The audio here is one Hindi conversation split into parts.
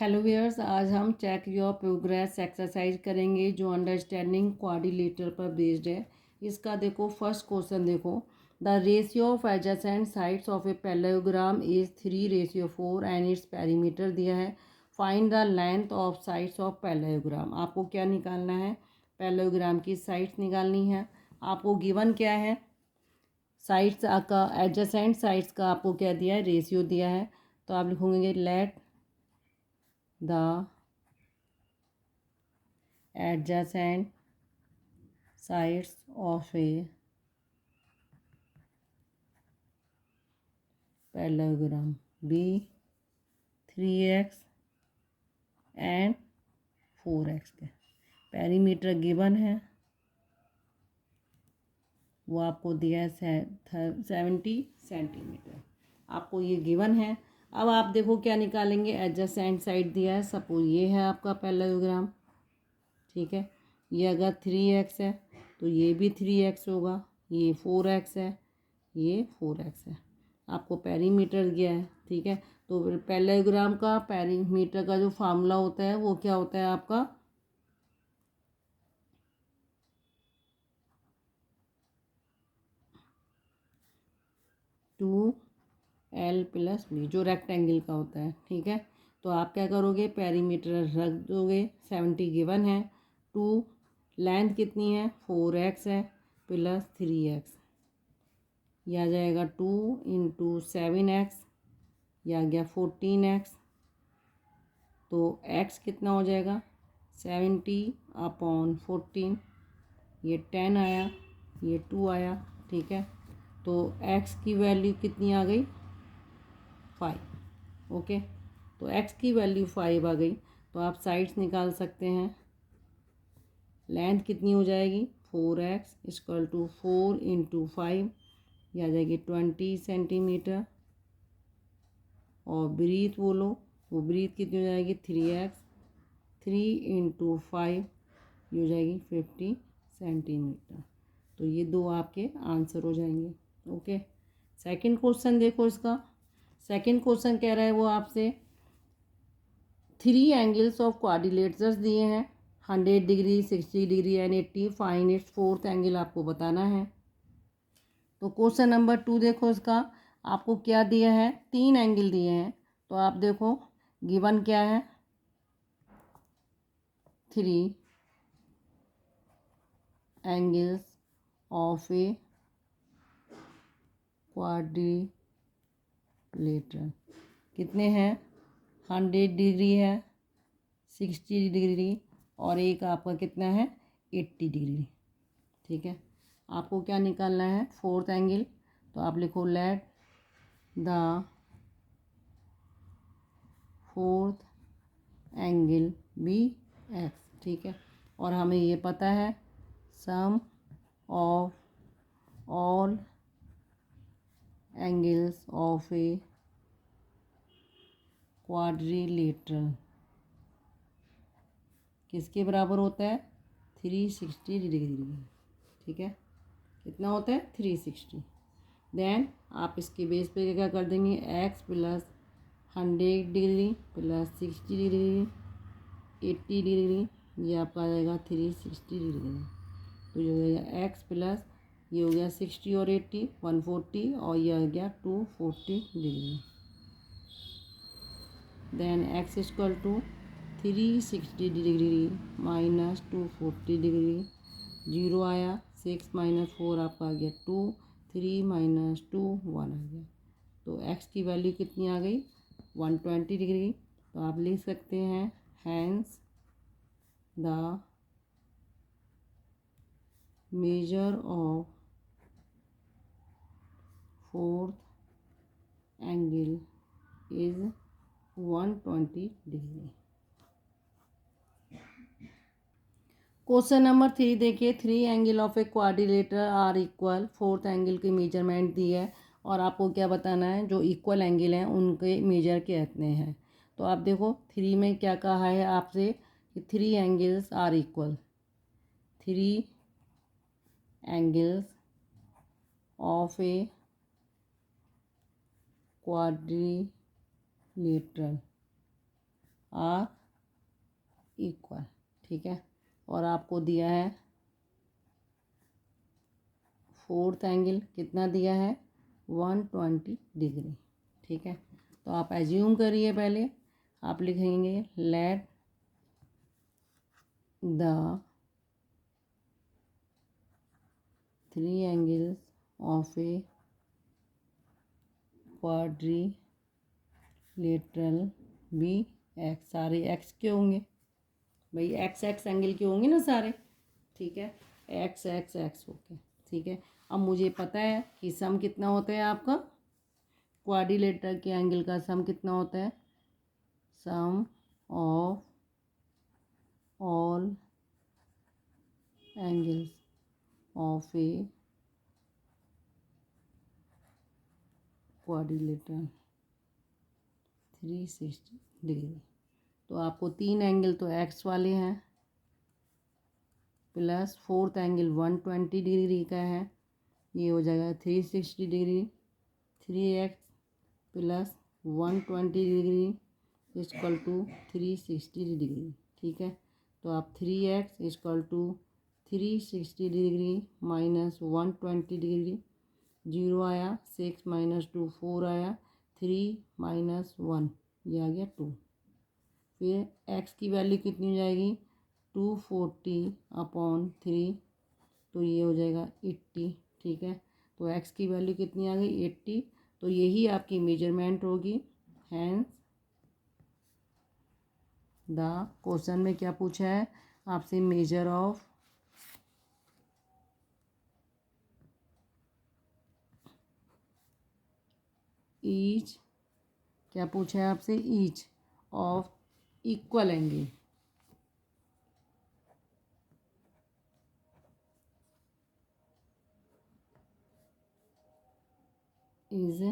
हेलो व्यूअर्स, आज हम चेक योर प्रोग्रेस एक्सरसाइज करेंगे जो अंडरस्टैंडिंग क्वाड्रिलेटरल पर बेस्ड है। इसका देखो फर्स्ट क्वेश्चन देखो, the ratio of adjacent sides of a parallelogram is 3:4 and its perimeter दिया है। Find the length of sides of parallelogram. आपको क्या निकालना है? पैरेललोग्राम की साइड्स निकालनी है। आपको गिवन क्या है? साइड्स का एडजेसेंट साइड्स का आपको क्या दिया है? रेशियो दिया है। तो आप लिखोगे late the adjacent sides of a parallelogram be 3x and 4x के। पेरीमीटर गिवन है, वो आपको दिया है 70 सेंटीमीटर। आपको ये गिवन है। अब आप देखो क्या निकालेंगे। एडजेसेंट साइड दिया है, सपोज ये है आपका पैरेललोग्राम, ठीक है। ये अगर 3x है तो ये भी 3x होगा, ये 4x है, ये 4x है। आपको पेरीमीटर दिया है, ठीक है। तो पैरेललोग्राम का पेरीमीटर का जो फार्मूला होता है वो क्या होता है आपका? टू एल प्लस बी, जो रेक्टेंगल का होता है, ठीक है। तो आप क्या करोगे? पेरीमीटर रख दोगे, 70 गिवन है। टू लेंथ कितनी है? 4x है प्लस 3x, यह आ जाएगा 2 × 7x, यह आ गया 14x। तो x कितना हो जाएगा? 70/14, ये 10 आया, ये 2 आया, ठीक है। तो x की वैल्यू कितनी आ गई? 5। ओके, तो x की वैल्यू 5 आ गई। तो आप साइड्स निकाल सकते हैं। लेंथ कितनी हो जाएगी? 4x = 4 × 5, यह आ जाएगी 20 सेंटीमीटर। और ब्रीथ बोलो, वो ब्रीथ कितनी हो जाएगी? 3x, 3 × 5, ये हो जाएगी 50 सेंटीमीटर। तो ये दो आपके आंसर हो जाएंगे। ओके, सेकंड क्वेश्चन देखो। इसका सेकंड क्वेश्चन कह रहा है वो आपसे 3 एंगल्स ऑफ क्वाड्रिलेटरल्स दिए हैं, 100 degree, 60 degree and 80। Find its fourth angle आपको बताना है। तो क्वेश्चन नंबर 2 देखो। इसका आपको क्या दिया है? 3 एंगल दिए हैं। तो आप देखो गिवन क्या है? 3 एंगल्स ऑफ ए क्वाड्रिलेटरल कितने हैं? 100 डिग्री है, 60 डिग्री और एक आपका कितना है? 80 डिग्री, ठीक है। आपको क्या निकालना है? Fourth angle. तो आप लिखो let the fourth angle be x, ठीक है। और हमें ये पता है sum of all angles of a quadrilateral किसके बराबर होता है? 360 डिग्री, ठीक है। कितना होता है? 360। देन आप इसके बेस पे क्या कर देंगे? x + 100 degree plus 60 degree 80 degree, ये आपका आ जाएगा 360 डिग्री। तो ये हो गया x प्लस, ये हो गया 60 और 80 140, और ये आ गया 240 degree. Then x = 360 degree minus 240 degree, 0 आया, 6 - 4 आपका आ गया 2, 3 - 2 1 आ गया। तो x की वैल्यू कितनी आ गई? 120 डिग्री। तो आप लिख सकते हैं hence the measure of fourth angle is 120 degree. Question number 3 देखिए, 3 angle of a quadrilateral are equal. Fourth angle की मेजरमेंट दी है और आपको क्या बताना है? जो इक्वल एंगल हैं उनके मेजर कितने हैं। तो आप देखो 3 में क्या कहा है आपसे कि 3 angles are equal. 3 angles of a quadrilateral are equal, ठीक है। और आपको दिया है फोर्थ एंगल कितना दिया है 120 डिग्री, ठीक है। तो आप एज्यूम करिए, पहले आप लिखेंगे let the three angles of a quadrilateral be x. सारे एक्स के होंगे भाई, एक्स एक्स एंगल के होंगे ना सारे, ठीक है। एक्स एक्स एक्स ओके, ठीक है। अब मुझे पता है कि सम कितना होता है आपका क्वाड्रिलेटरल के एंगल का सम कितना होता है, sum of all angles of a quadrilateral 360 degree. तो आपको तीन एंगल तो एक्स वाले हैं प्लस फोर्थ एंगल 120 डिग्री का है, ये हो जाएगा 360 degree. 3x plus 120 degree equal to 360 degree, ठीक है। तो आप 3x equal to 360 degree minus 120 degree, 0 आया, 6 माइनस 2 4 आया, 3 माइनस 1 ये आ गया 2। फिर x की वैल्यू कितनी हो जाएगी 240/3, तो ये हो जाएगा 80, ठीक है। तो x की वैल्यू कितनी आ गई 80, तो यही आपकी मेजरमेंट होगी। हैंस द क्वेश्चन में क्या पूछा है आपसे, मेजर ऑफ ईच, क्या पूछा है आपसे, each of equal angle is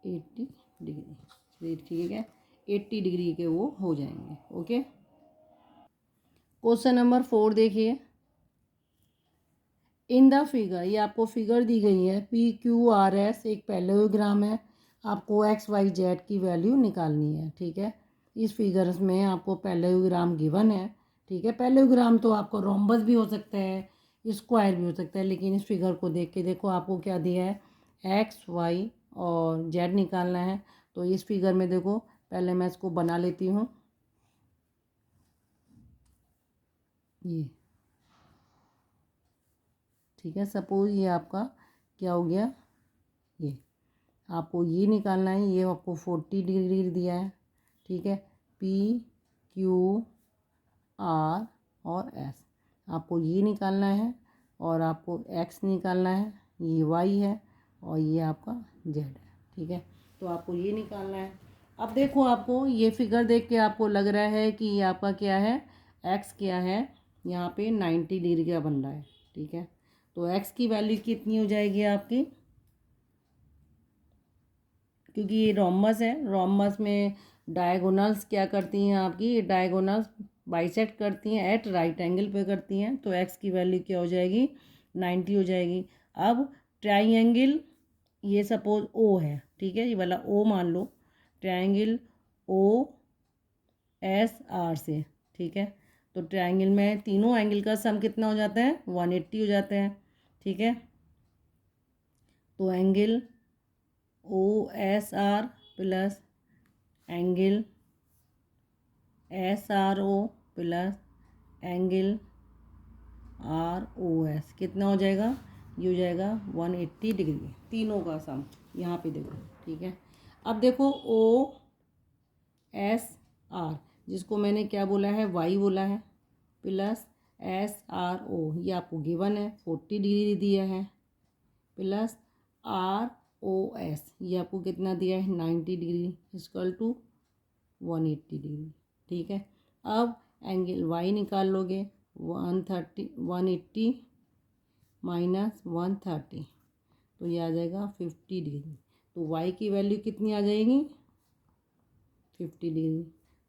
80 degree, ठीक है। 80 डिग्री के वो हो जाएंगे, ओके। क्वेश्चन नंबर 4 देखिए। इन द फिगर, ये आपको फिगर दी गई है, PQRS एक पैरेललोग्राम है, आपको XYZ की वैल्यू निकालनी है, ठीक है। इस फिगर में आपको पैरेललोग्राम गिवन है, ठीक है। पैरेललोग्राम तो आपको रोम्बस भी हो सकता है, स्क्वायर भी हो सकता है, लेकिन इस फिगर को देख के देखो आपको क्या दिया है, XY और Z निकालना है। तो इस फिगर में देखो, पहले मैं इसको बना लेती हूँ, ये ठीक है। सपोज ये आपका क्या हो गया, ये आपको ये निकालना है, ये आपको 40 डिग्री दिया है, ठीक है। PQR और S आपको ये निकालना है, और आपको X निकालना है, ये Y है, और ये आपका Z है, ठीक है। तो आपको ये निकालना है। अब देखो, आपको ये फिगर देख के आपको लग रहा है कि ये आपका क्या है, X क्या है, यहाँ पे 90 डिग्री का बन रहा है, ठीक है। तो X की वैल्यू कितनी हो जाएगी आपकी, क्योंकि ये रोम्बस है, रोम्बस में डायगोनल्स क्या करती हैं आपकी, डायगोनल्स बाइसेक्ट करती हैं, एट राइट एंगल पे करती हैं। तो x की वैल्यू क्या हो जाएगी 90 हो जाएगी। अब ट्राइंगल, ये सपोज O है, ठीक है, ये वाला O मान लो, ट्राइंगल OSR से, ठीक है। तो ट्राइंगल में तीनों एंगल का सम कितना हो जाता है 180 हो जाता है, ठीक है। तो angle OSR plus angle SRO plus angle ROS कितना हो जाएगा, ये हो जाएगा 180 डिग्री, तीनों का सम यहाँ पे देखो, ठीक है। अब देखो OSR जिसको मैंने क्या बोला है Y बोला है, प्लस SRO ये आपको गिवन है 40 डिग्री दिया है, प्लस ROS ये आपको कितना दिया है 90 डिग्री इक्वल टू 180 डिग्री, ठीक है। अब एंगल Y निकाल लोगे 180 माइनस 130, तो ये आ जाएगा 50 डिग्री। तो Y की वैल्यू कितनी आ जाएगी 50 डिग्री।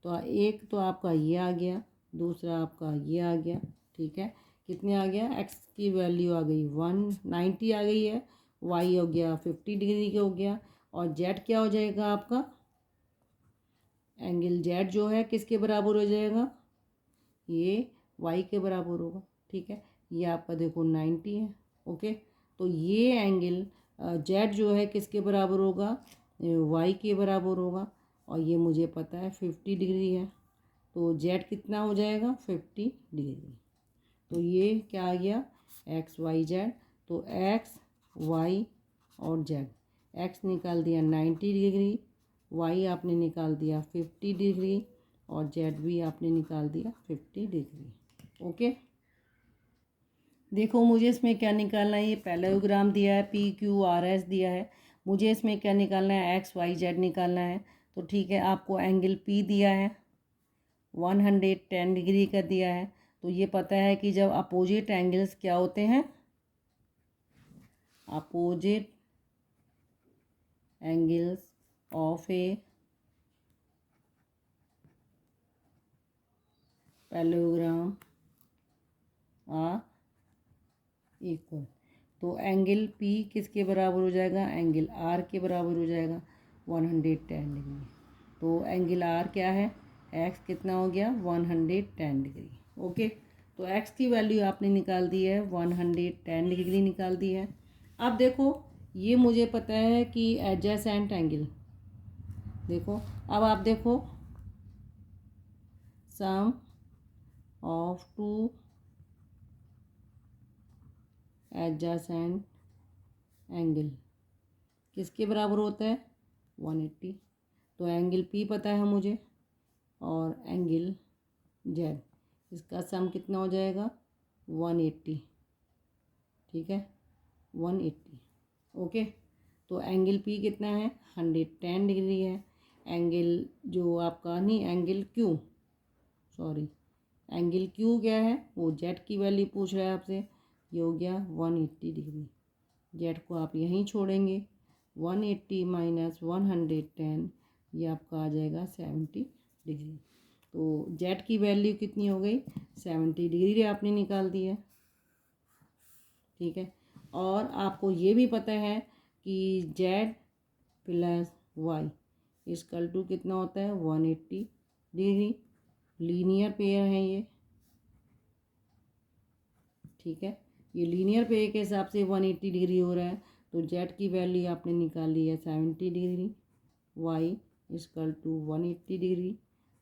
तो एक तो आपका ये आ गया, दूसरा आपका ये आ गया, ठीक है। कितने आ गया, X की वैल्यू आ गई 190 आ गई है, Y हो गया 50 डिग्री का हो गया, और Z क्या हो जाएगा आपका एंगल जेड जो है किसके बराबर हो जाएगा, ये वाई के बराबर होगा। ठीक है, ये आपका देखो 90 है। ओके, तो ये एंगल जेड जो है किसके बराबर होगा, वाई के बराबर होगा। और ये मुझे पता है 50 डिग्री है, तो जेड कितना हो जाएगा 50 डिग्री। तो ये क्या आ गया, एक्स वाई जेड। तो एक्स वाई और जेड, एक्स निकाल दिया 90 डिग्री, वाई आपने निकाल दिया 50 डिग्री, और जेड भी आपने निकाल दिया 50 डिग्री। ओके, देखो मुझे इसमें क्या निकालना है, ये पैरेललोग्राम दिया है, पी क्यू आर एस दिया है, मुझे इसमें क्या निकालना है, एक्स वाई जेड निकालना है। तो ठीक है, आपको एंगल पी दिया है 110 डिग्री का दिया है। तो ये पता है कि जब अपोजिट एंगल्स क्या होते हैं, opposite angles of a parallelogram are equal, तो एंगल पी किसके बराबर हो जाएगा, एंगल आर के बराबर हो जाएगा 110 डिग्री। तो एंगल आर क्या है, एक्स कितना हो गया 110 डिग्री। ओके, तो एक्स की वैल्यू आपने निकाल दी है 110 डिग्री निकाल दी है। अब देखो ये मुझे पता है कि एडजेसेंट एंगल, देखो अब आप देखो सम ऑफ टू एडजेसेंट एंगल किसके बराबर होता है 180। तो एंगल पी पता है मुझे, और एंगल जेड, इसका सम कितना हो जाएगा 180। ठीक है, 180। ओके, तो एंगल पी कितना है 110 डिग्री है। एंगल जो आपका नहीं, angle Q, sorry angle Q क्या है, वो जेड की वैल्यू पूछ रहा है आपसे, ये हो गया 180 डिग्री। जेड को आप यहीं छोड़ेंगे, 180 माइनस 110, ये आपका आ जाएगा 70 डिग्री। तो जेड की वैल्यू कितनी हो गई 70 डिग्री आपने निकाल दी है। ठीक है, और आपको ये भी पता है कि Z plus Y equal to कितना होता है 180 डिग्री, लीनियर पेयर है ये। ठीक है, ये लीनियर पेयर के हिसाब से 180 डिग्री हो रहा है। तो जेड की वैल्यू आपने निकाल ली है 70 degree, y equal to 180 degree.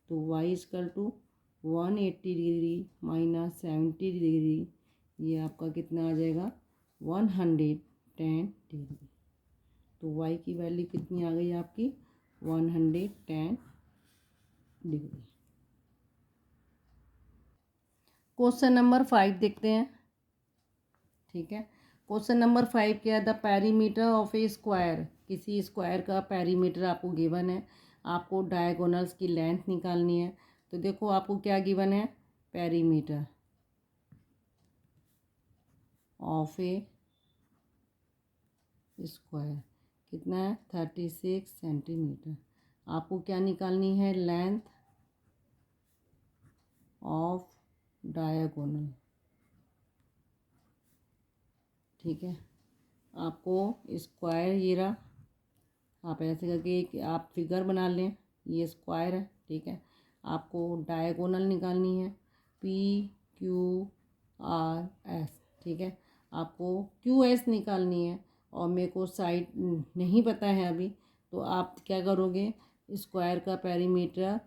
तो y equal to 180 degree minus 70 degree, ये आपका कितना आ जाएगा 110 डिग्री। तो वाई की वैल्यू कितनी आ गई आपकी 110 डिग्री। क्वेश्चन नंबर 5 देखते हैं। ठीक है, क्वेश्चन नंबर 5 क्या है, the perimeter of a square, किसी स्क्वायर का पेरीमीटर आपको गिवन है, आपको डायगोनल्स की लेंथ निकालनी है। तो देखो आपको क्या गिवन है, पेरीमीटर ऑफ ए स्क्वायर कितना है 36 सेंटीमीटर। आपको क्या निकालनी है, लेंथ ऑफ डायगोनल। ठीक है, आपको स्क्वायर ये रहा, आप ऐसे करके एक आप फिगर बना लें, ये स्क्वायर है। ठीक है, आपको डायगोनल निकालनी है पी क्यू आर एस। ठीक है, आपको क्यू एस निकालनी है, और मेरे को साइड नहीं पता है अभी, तो आप क्या करोगे, स्क्वायर का perimeter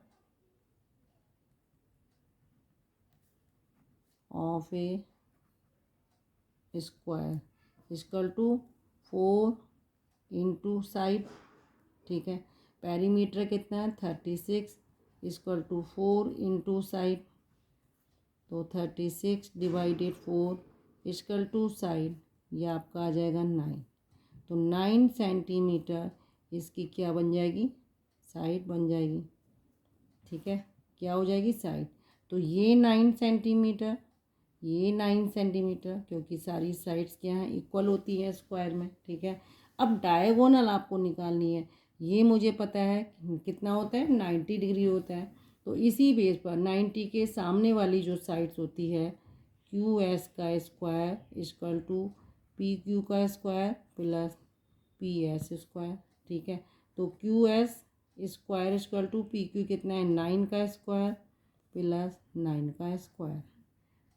of a square equal to 4 into side. ठीक है, पेरीमीटर कितना है 36 इक्वल टू 4 इंटू साइड, तो 36 डिवाइडेड 4 इक्वल टू साइड, ये आपका आ जाएगा 9। तो 9 सेंटीमीटर इसकी क्या बन जाएगी, साइड बन जाएगी। ठीक है, क्या हो जाएगी साइड। तो ये 9 सेंटीमीटर, ये 9 सेंटीमीटर, क्योंकि सारी साइड्स क्या हैं इक्वल होती है स्क्वायर में। ठीक है, अब डायगोनल आपको निकालनी है, ये मुझे पता है कितना होता है 90 डिग्री होता है। तो इसी बेस पर 90 के सामने वाली जो साइड्स होती है, क्यू एस का square equal to P Q का square plus P S square. ठीक है, तो Q S square equal to P Q कितना है 9 का स्क्वायर प्लस 9 का स्क्वायर,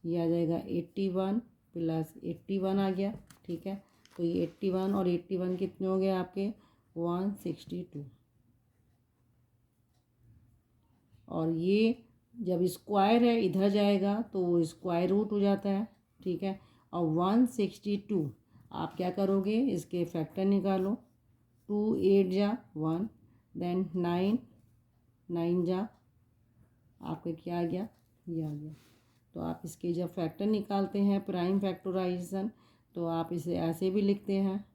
ये आ जाएगा 81 प्लस 81 आ गया। ठीक है, तो ये 81 और 81 कितने हो गए आपके 162, और ये जब स्क्वायर है इधर जाएगा तो वो स्क्वायर रूट हो जाता है। ठीक है, और 162 आप क्या करोगे, इसके फैक्टर निकालो, 2 8 जा 1, देन 9 9 जा आपका क्या आ गया, ये आ गया। तो आप इसके जब फैक्टर निकालते हैं प्राइम फैक्टराइजेशन, तो आप इसे ऐसे भी लिखते हैं,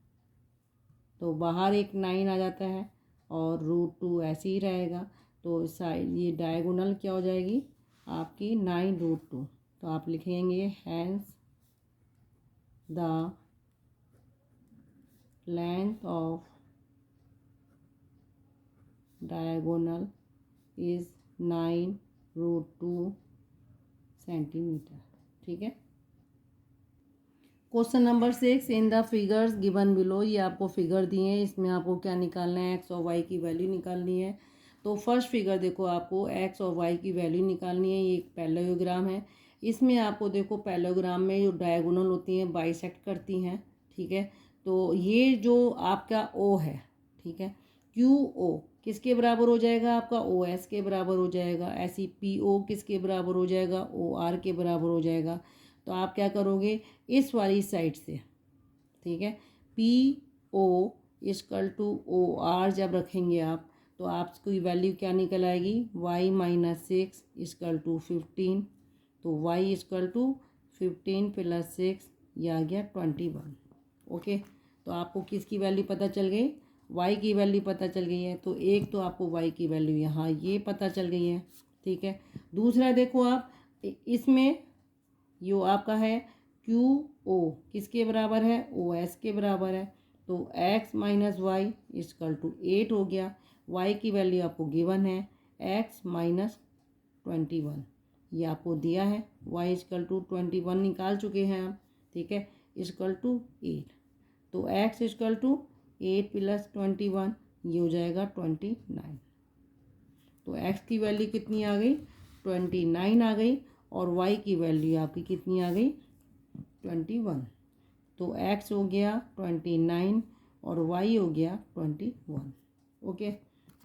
तो बाहर एक 9 आ जाता है और √2 ऐसे ही रहेगा, तो साइड ये डायगोनल क्या हो जाएगी आपकी 9√2। तो आप लिखेंगे hence the length of diagonal is 9√2 centimetre. ठीक है, question number 6, in the figures given below, ये आपको फिगर दिए हैं, इसमें आपको क्या निकालना है, एक्स और वाई की वैल्यू निकालनी है। तो फर्स्ट फिगर देखो आपको एक्स और वाई की वैल्यू निकालनी है, ये एक पैरेललोग्राम है। इसमें आपको देखो पैरेललोग्राम में जो डायगोनल होती हैं बाइसेक्ट करती हैं। ठीक है, तो ये जो आपका ओ है, ठीक है, क्यू ओ किसके बराबर हो जाएगा आपका ओ एस के बराबर हो जाएगा, ऐसी पी ओ किसके बराबर हो जाएगा ओ आर के बराबर हो जाएगा। तो आप क्या करोगे इस वाली साइड से, ठीक है, P O equal to O R जब रखेंगे आप, तो आपकी वैल्यू क्या निकल आएगी y - 6 इक्वल टू 15। तो y इक्वल टू 15 + 6, ये आ गया 21। ओके, तो आपको किसकी वैल्यू पता चल गई, y की वैल्यू पता चल गई है। तो एक तो आपको y की वैल्यू यहाँ ये पता चल गई है। ठीक है, दूसरा देखो आप इसमें यो आपका है क्यू ओ किसके बराबर है ओ एस के बराबर है। तो x - y इक्वल टू 8 हो गया। y की वैल्यू आपको गिवन है x - 21, ये आपको दिया है। y इक्वल टू 21 निकाल चुके हैं आप। ठीक है, इक्वल टू 8, तो x इक्वल टू 8 + 21, ये हो जाएगा 29। तो x की वैल्यू कितनी आ गई 29 आ गई, और y की वैल्यू आपकी कितनी आ गई 21। तो x हो गया 29 और y हो गया 21। ओके,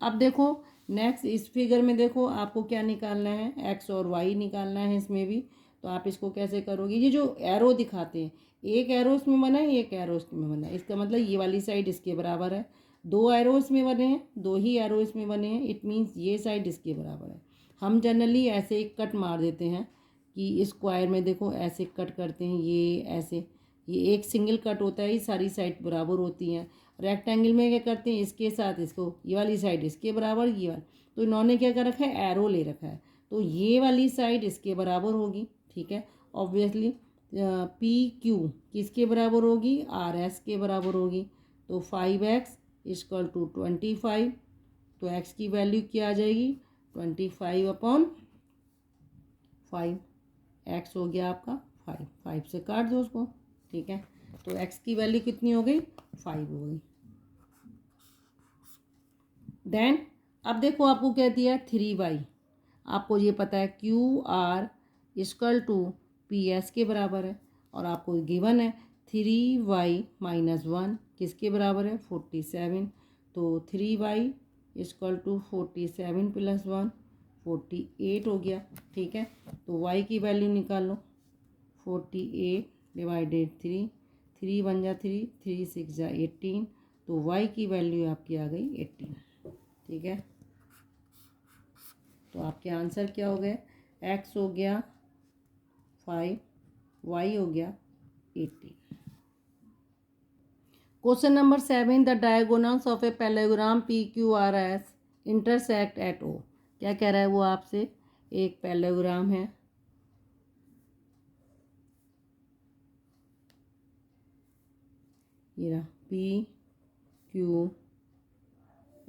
अब देखो नेक्स्ट इस फिगर में देखो आपको क्या निकालना है, x और y निकालना है इसमें भी। तो आप इसको कैसे करोगे, ये जो एरो दिखाते हैं, एक एरो इसमें बना है एक एरो इसमें बना है, इसका मतलब ये वाली साइड इसके बराबर है। दो एरो इसमें बने हैं, दो ही एरो इसमें बने हैं, इट मीन्स ये साइड इसके बराबर है। हम जनरली ऐसे एक कट मार देते हैं कि स्क्वायर में देखो ऐसे कट करते हैं, ये ऐसे, ये एक सिंगल कट होता है, ये सारी साइड बराबर होती हैं। रेक्टेंगल में क्या करते हैं, इसके साथ इसको, ये वाली साइड इसके बराबर, ये वाली, तो इन्होंने क्या कर रखा है एरो ले रखा है, तो ये वाली साइड इसके बराबर होगी। ठीक है, ऑब्वियसली पी क्यू किसके बराबर होगी आर एस के बराबर होगी। तो 5x इक्वल टू 25, तो x की वैल्यू क्या आ जाएगी 25/5, x हो गया आपका 5, 5 से काट दो उसको। ठीक है, तो x की वैल्यू कितनी हो गई 5 हो गई। देन अब देखो आपको क्या दिया 3y, आपको ये पता है Q R equal to P S के बराबर है, और आपको गिवन है 3y - 1 किसके बराबर है 47। तो 3y इक्वल टू 47 + 1 48 हो गया। ठीक है, तो y की वैल्यू निकालो 48 / 3, 3 1 जा 3, 3 6 जा 18, तो y की वैल्यू आपकी आ गई 18। ठीक है, तो आपके आंसर क्या हो गए, x हो गया 5, y हो गया 18। Question number 7, the diagonals of a parallelogram P Q R S intersect at O. क्या कह रहा है वो आपसे, एक पैरेललोग्राम है, ये रहा पी क्यू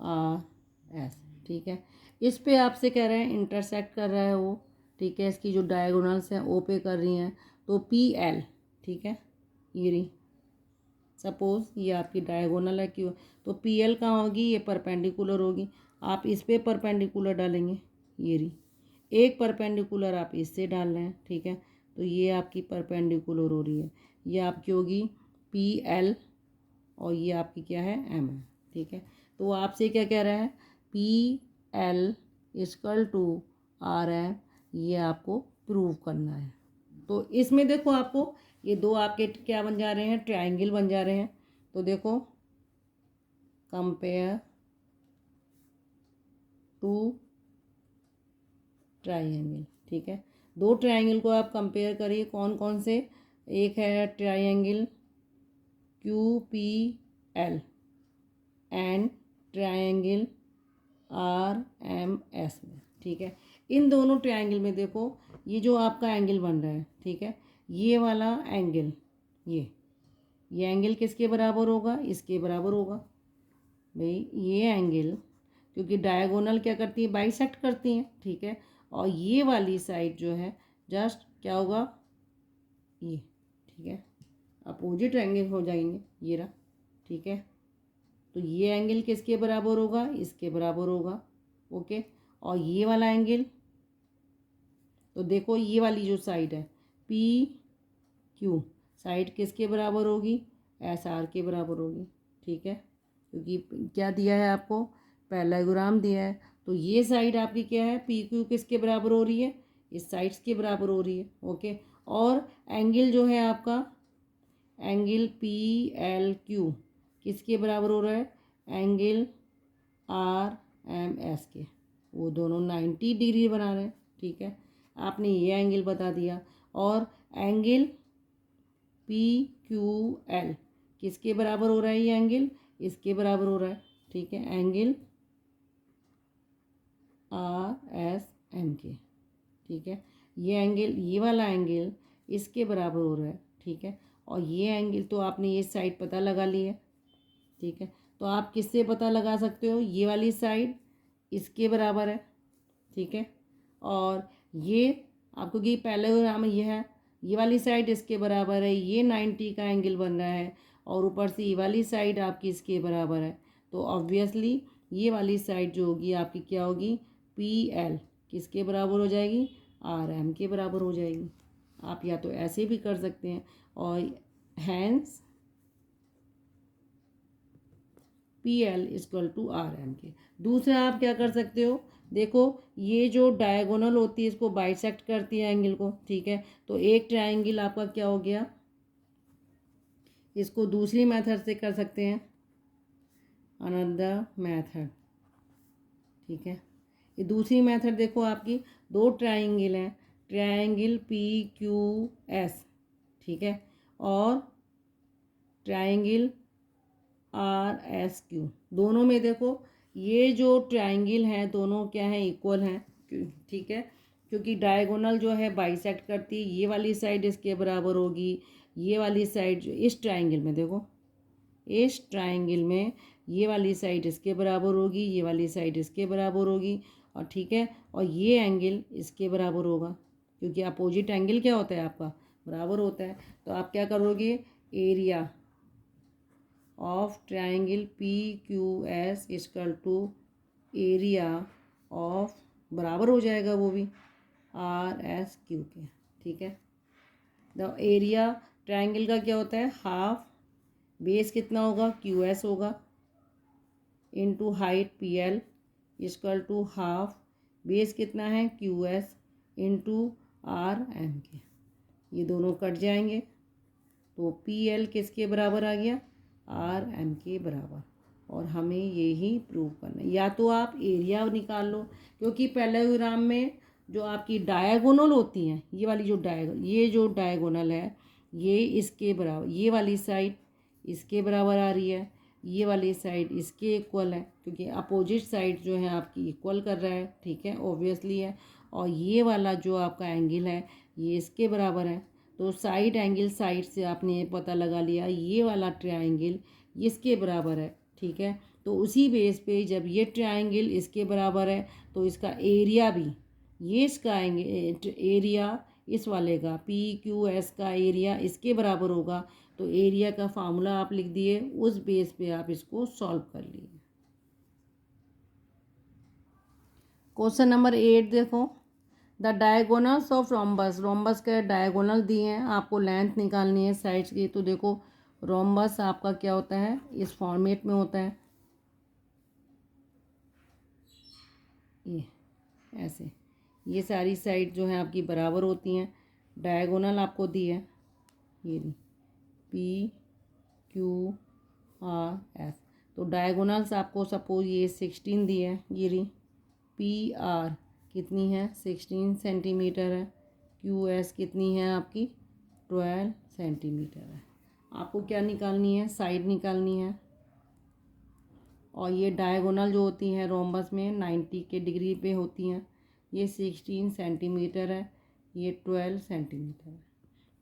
आर एस। ठीक है, इस पे आपसे कह रहे हैं इंटरसेक्ट कर रहा है वो। ठीक है, इसकी जो डायगोनल्स हैं ओ पे कर रही हैं, तो पी एल, ठीक है, ये रही, सपोज ये आपकी डायगोनल है क्यों, तो पी एल कहाँ होगी, ये परपेंडिकुलर होगी। आप इस पे परपेंडिकुलर डालेंगे, ये रही एक परपेंडिकुलर आप इससे डाल रहे हैं, ठीक है। तो ये आपकी परपेंडिकुलर हो रही है, ये आपकी होगी PL और ये आपकी क्या है M है, ठीक है। तो वो आपसे क्या कह रहा है, PL = RM, ये आपको प्रूव करना है। तो इसमें देखो आपको ये दो आपके क्या बन जा रहे हैं, ट्रायंगल बन जा रहे हैं। तो देखो कंपेयर टू ट्रायंगल, ठीक है। दो ट्रायंगल को आप कंपेयर करिए, कौन कौन से, एक है triangle QPL and triangle RMS में, ठीक है। इन दोनों ट्रायंगल में देखो ये जो आपका एंगल बन रहा है, ठीक है, ये वाला एंगल, ये एंगल किसके बराबर होगा, इसके बराबर होगा भाई। ये एंगल क्योंकि डायगोनल क्या करती है, बाइसेक्ट करती हैं, ठीक है। और ये वाली साइड जो है जस्ट क्या होगा, ये, ठीक है, अपोजिट एंगल हो जाएंगे, ये रहा, ठीक है। तो ये एंगल किसके बराबर होगा, इसके बराबर होगा, ओके। और ये वाला एंगल, तो देखो ये वाली जो साइड है PQ साइड किसके बराबर होगी, SR के बराबर होगी, ठीक है। क्योंकि क्या दिया है आपको, पैरेललोग्राम दिया है। तो ये साइड आपकी क्या है, PQ किसके बराबर हो रही है, इस साइड्स के बराबर हो रही है, ओके। और एंगल जो है आपका, एंगल PLQ किसके बराबर हो रहा है, एंगल RMS के, वो दोनों 90 डिग्री बना रहे हैं, ठीक है। आपने ये एंगल बता दिया। और एंगल PQL किसके बराबर हो रहा है, ये एंगल इसके बराबर हो रहा है, ठीक है, एंगल RSM के, ठीक है। ये एंगल, ये वाला एंगल इसके बराबर हो रहा है, ठीक है। और ये एंगल तो आपने ये साइड पता लगा ली है, ठीक है। तो आप किससे पता लगा सकते हो, ये वाली साइड इसके बराबर है, ठीक है। और ये आपको कि पैरेललोग्राम ये है, ये वाली साइड इसके बराबर है, ये 90 का एंगल बन रहा है, और ऊपर से ये वाली साइड आपकी इसके बराबर है। तो ऑब्वियसली ये वाली साइड जो होगी आपकी क्या होगी, PL किसके बराबर हो जाएगी, RM के बराबर हो जाएगी। आप या तो ऐसे भी कर सकते हैं, और हैंस PL = RM के। दूसरा आप क्या कर सकते हो, देखो ये जो डायगोनल होती है इसको बाइसेक्ट करती है एंगल को, ठीक है। तो एक ट्रायंगल आपका क्या हो गया, इसको दूसरी मेथड से कर सकते हैं, अनदर मेथड, ठीक है। ये दूसरी मेथड देखो आपकी, दो ट्रायंगल हैं, ट्रायंगल PQS, ठीक है, और ट्रायंगल RSQ। दोनों में देखो ये जो ट्रायंगल हैं दोनों क्या हैं, इक्वल हैं, ठीक है। क्योंकि डायगोनल जो है बाइसेक्ट करती है, ये वाली साइड इसके बराबर होगी, ये वाली साइड जो इस ट्रायंगल में देखो, इस ट्रायंगल में ये वाली साइड इसके बराबर होगी, ये वाली साइड इसके बराबर होगी, और ठीक है। और ये एंगल इसके बराबर होगा, क्योंकि अपोजिट एंगल क्या होता है आपका, बराबर होता है। तो आप क्या करोगे, area of triangle PQS = area of, बराबर हो जाएगा वो भी RSQ के, ठीक है। द एरिया ट्रायंगल का क्या होता है, हाफ, बेस कितना होगा, QS होगा, into height PL = half, base कितना है QS इनटू RM के। ये दोनों कट जाएंगे, तो PL किसके बराबर आ गया, RM के बराबर। और हमें यही प्रूव करना है। या तो आप एरिया निकाल लो, क्योंकि पैरेललोग्राम में जो आपकी डायगोनल होती हैं, ये वाली जो ये जो डायगोनल है ये इसके बराबर, ये वाली साइड इसके बराबर आ रही है, ये वाली साइड इसके इक्वल है, क्योंकि अपोजिट साइड जो है आपकी इक्वल कर रहा है, ठीक है, ऑब्वियसली है। और ये वाला जो आपका एंगल है ये इसके बराबर है। तो साइड एंगल साइड से आपने ये पता लगा लिया, ये वाला ट्रायंगल इसके बराबर है, ठीक है। तो उसी बेस पे जब ये ट्रायंगल इसके बराबर है तो इसका एरिया भी, ये इसका एरिया इस वाले का PQS का एरिया इसके बराबर होगा। तो एरिया का फार्मूला आप लिख दिए, उस बेस पे आप इसको सॉल्व कर लिए। क्वेश्चन नंबर 8 देखो, the diagonals of rhombus, rhombus के डायगोनल दिए हैं, आपको लेंथ निकालनी है साइड्स की। तो देखो रोम्बस आपका क्या होता है, इस फॉर्मेट में होता है, ये ऐसे, ये सारी साइड जो है आपकी बराबर होती हैं। डायगोनल आपको दी है, ये दी पी क्यू आर एस। तो डायगोनल्स आपको सपोज ये 16 दी है, ये रही पी आर कितनी है 16 सेंटीमीटर है, क्यू एस कितनी है आपकी 12 सेंटीमीटर है। आपको क्या निकालनी है, साइड निकालनी है। और ये डायगोनल जो होती हैं रोम्बस में 90 के डिग्री पे होती हैं। ये 16 सेंटीमीटर है, ये 12 सेंटीमीटर है।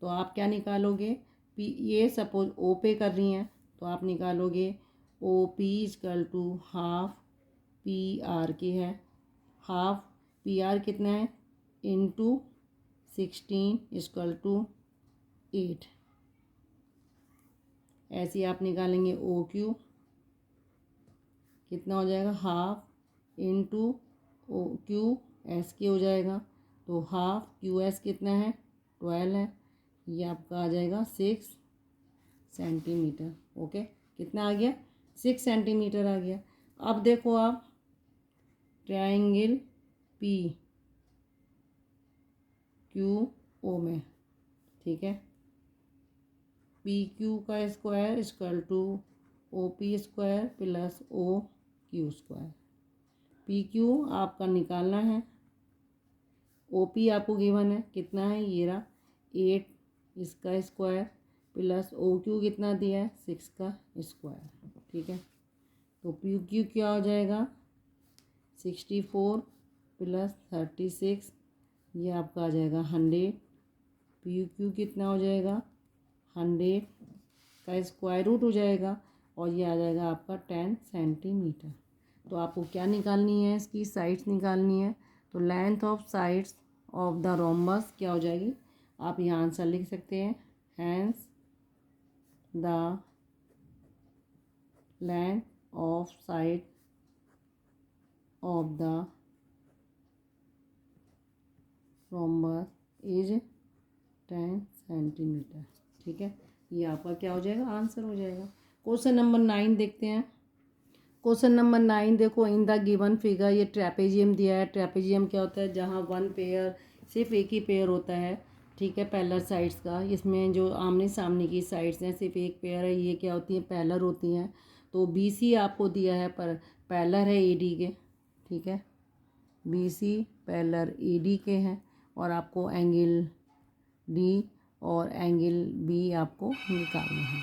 तो आप क्या निकालोगे, पी, ये सपोज ओ पे कर रही हैं तो आप निकालोगे O P equal to half P R की है, हाफ पी आर कितना है इंटू 16 इक्वल टू 8। ऐसे आप निकालेंगे ओ क्यू कितना हो जाएगा, half into O Q S की हो जाएगा। तो हाफ क्यू एस कितना है 12 है, ये आपका आ जाएगा 6 सेंटीमीटर। ओके, कितना आ गया 6 सेंटीमीटर आ गया। अब देखो आप ट्रायंगल पी क्यू ओ में, ठीक है, पी क्यू का square equal to O P square plus O Q square. P Q आपका निकालना है, ओ पी आपको गिवन है कितना है, ये रहा 8 इसका स्क्वायर प्लस ओ क्यू कितना दिया है 6 का स्क्वायर, ठीक है। तो पी क्यू क्या हो जाएगा 64 प्लस 36, ये आपका आ जाएगा 100। पी क्यू कितना हो जाएगा 100 का स्क्वायर रूट हो जाएगा और ये आ जाएगा आपका 10 सेंटीमीटर। तो आपको क्या निकालनी है, इसकी साइड्स निकालनी है। तो length of sides of the rhombus क्या हो जाएगी, आप यहाँ आंसर लिख सकते हैं, hence the length of side of the rhombus is 10 centimetre, ठीक है। ये आपका क्या हो जाएगा, आंसर हो जाएगा। क्वेश्चन नंबर 9 देखते हैं। क्वेश्चन नंबर 9 देखो, इन द गिवन फिगर, ये ट्रेपेजियम दिया है। ट्रेपेजियम क्या होता है, जहाँ वन पेयर, सिर्फ एक ही पेयर होता है, ठीक है, पैरेलल साइड्स का। इसमें जो आमने सामने की साइड्स हैं सिर्फ एक पेयर है, ये क्या होती हैं, पैरेलल होती हैं। तो बी सी आपको दिया है, पर पैरेलल है ए डी के, ठीक है, B C parallel A D के हैं। और आपको एंगल डी और एंगल बी आपको निकालना है।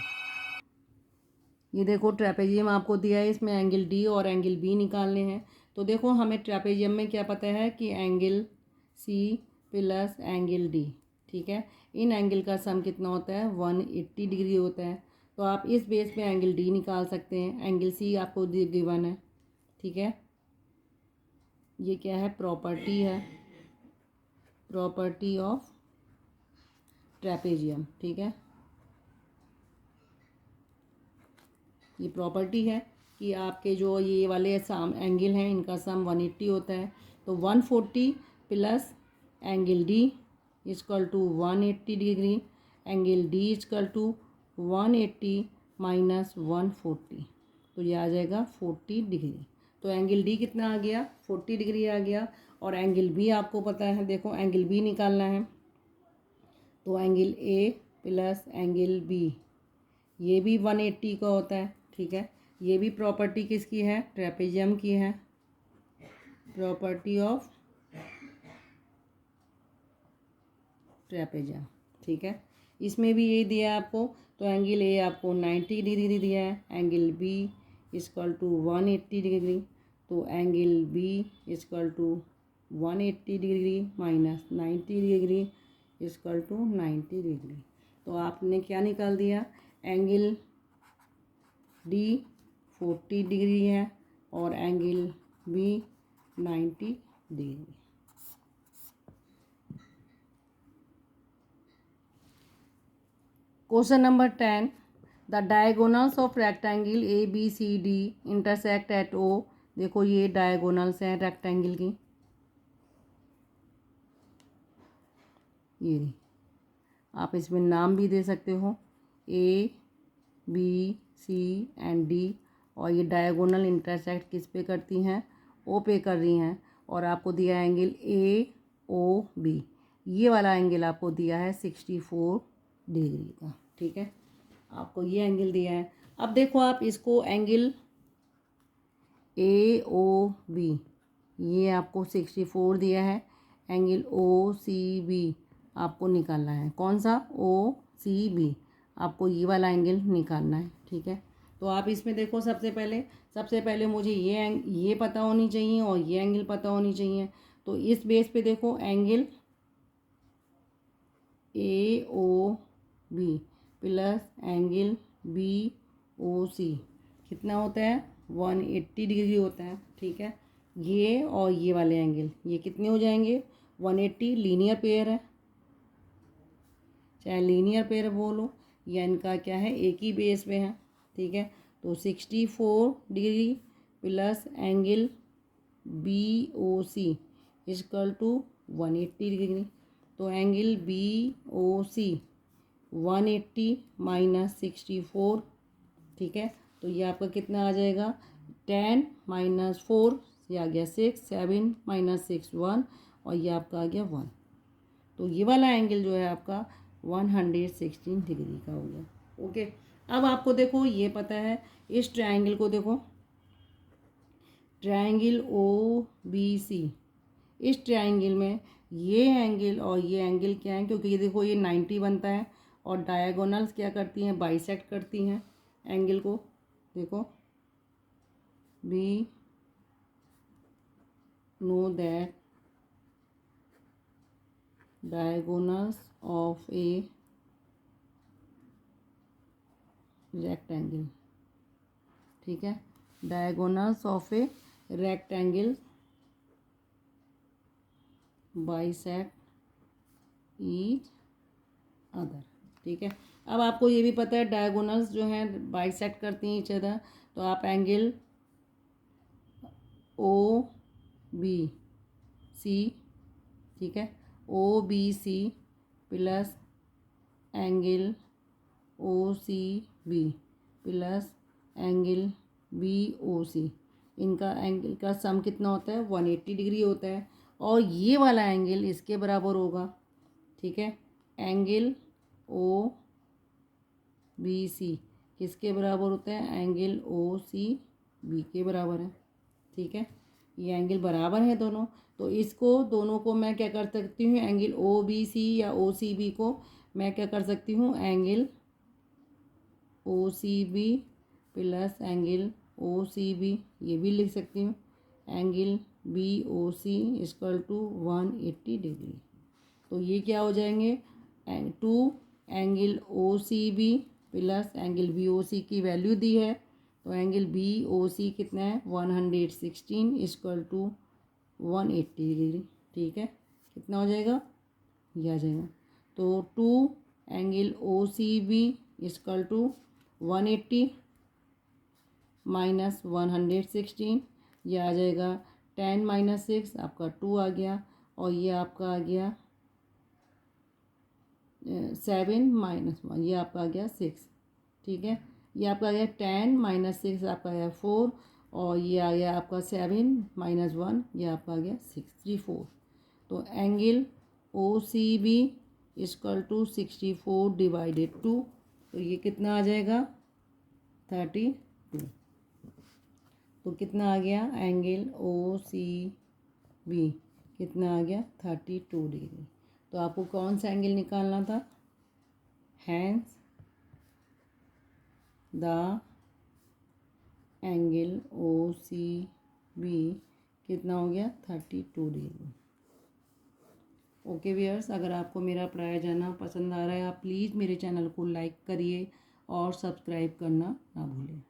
ये देखो ट्रेपेजियम आपको दिया है, इसमें एंगल डी और एंगल बी निकालने हैं। तो देखो हमें ट्रेपेजियम में क्या पता है कि angle C plus angle D, ठीक है, इन एंगल का सम कितना होता है 180 डिग्री होता है। तो आप इस बेस पे एंगल डी निकाल सकते हैं। एंगल सी आपको गिवन है, ठीक है, ये क्या है, प्रॉपर्टी है, प्रॉपर्टी ऑफ ट्रेपेजियम, ठीक है, ये प्रॉपर्टी है कि आपके जो ये वाले सम एंगल हैं इनका सम 180 होता है। तो 140 plus angle D equal to 180 degree, angle D equal to 180 minus 140, तो ये आ जाएगा 40 डिग्री। तो एंगल डी कितना आ गया 40 डिग्री आ गया। और एंगल बी आपको पता है, देखो एंगल बी निकालना है। तो angle A plus angle B, ये भी 180 का होता है, ठीक है। ये भी प्रॉपर्टी किसकी है, ट्रेपेजियम की है, प्रॉपर्टी ऑफ ट्रेपेजियम, ठीक है। इसमें भी यही दिया है आपको। तो एंगल ए आपको 90 डिग्री दिया है, angle B equal to 180 degree. तो angle B equal to 180 degree minus 90 degree equal to 90 degree. तो आपने क्या निकाल दिया, एंगल डी 40 डिग्री है और angle B 90 degree. Question number 10, the diagonals of rectangle A B C D intersect at O. देखो ये डायगोनल्स हैं रेक्टेंगल की, ये रही। आप इसमें नाम भी दे सकते हो, A B C and D, और ये डायगोनल इंटरसेक्ट किस पे करती हैं, ओ पे कर रही हैं। और आपको दिया है एंगल ए ओ बी, ये वाला एंगल आपको दिया है 64 डिग्री का। ठीक है, आपको ये एंगल दिया है। अब देखो आप इसको एंगल ए ओ बी, ये आपको 64 दिया है। एंगल ओ सी बी आपको निकालना है। कौन सा, ओ सी बी, आपको ये वाला एंगल निकालना है। ठीक है, तो आप इसमें देखो सबसे पहले मुझे ये पता होनी चाहिए और ये एंगल पता होनी चाहिए। तो इस बेस पे देखो angle A O B plus angle B O C कितना होता है, 180 डिग्री होता है। ठीक है, ये और ये वाले एंगल ये कितने हो जाएंगे, 180। लीनियर पेयर है, चाहे लीनियर पेयर बोलो या इनका क्या है, एक ही बेस पे है। ठीक है, तो 64 degree plus angle B O C equal to 180 degree. तो angle B O C 180 minus 64। ठीक है, तो ये आपका कितना आ जाएगा, 10 माइनस 4, ये आ गया 6, 7 माइनस 6 1, और ये आपका आ गया 1। तो ये वाला एंगल जो है आपका 116 डिग्री का हो गया। ओके, अब आपको देखो ये पता है, इस ट्रायंगल को देखो, ट्रायंगल ओ बी सी, इस ट्रायंगल में ये एंगल और ये एंगल क्या है, क्योंकि ये देखो ये 90 बनता है और डायगोनल्स क्या करती हैं, बाइसेक्ट करती हैं एंगल को। देखो, we know that diagonals of a rectangle। ठीक है, diagonals of a rectangle bisect each other। ठीक है, अब आपको ये भी पता है डायगोनल्स जो हैं बाइसेक्ट करती हैं ईच अदर। तो आप एंगल ओ बी सी, ठीक है, O B C plus angle O C B plus angle B O C, इनका एंगल का सम कितना होता है, 180 डिग्री होता है। और ये वाला एंगल इसके बराबर होगा। ठीक है, एंगल ओ बी सी किसके बराबर होता है, एंगल ओ सी बी के बराबर है। ठीक है, ये एंगल बराबर है दोनों। तो इसको दोनों को मैं क्या कर सकती हूँ, एंगल ओ बी सी या ओ सी बी को मैं क्या कर सकती हूँ, angle O C B plus angle O C B, ये भी लिख सकती हूँ, angle B O C equal to 180 degree. तो ये क्या हो जाएंगे, 2 angle O C B plus angle B O C की वैल्यू दी है। तो एंगल बी ओ सी कितना है, 116 इक्वल टू 180 डिग्री। ठीक है, कितना हो जाएगा, ये आ जाएगा। तो 2 angle O C B equal to 180 minus 116, ये आ जाएगा 10 माइनस 6 आपका 2 आ गया, और ये आपका आ गया 7 माइनस 1, ये आपका आ गया 6। ठीक है, ये आपका आ गया 10 माइनस 6 आपका आ गया 4, और ये आ गया आपका 7 माइनस 1, ये आपका आ गया 6, 3 4। तो angle O C B equal to 64 divided 2, तो ये कितना आ जाएगा, 32। तो कितना आ गया, एंगल ओ सी बी कितना आ गया, 32 डिग्री। तो आपको कौन सा एंगल निकालना था, hence the angle O C B कितना हो गया, 32 डिग्री। ओके व्यूअर्स, अगर आपको मेरा पढ़ाया जाना पसंद आ रहा है, आप प्लीज़ मेरे चैनल को लाइक करिए और सब्सक्राइब करना ना भूलें।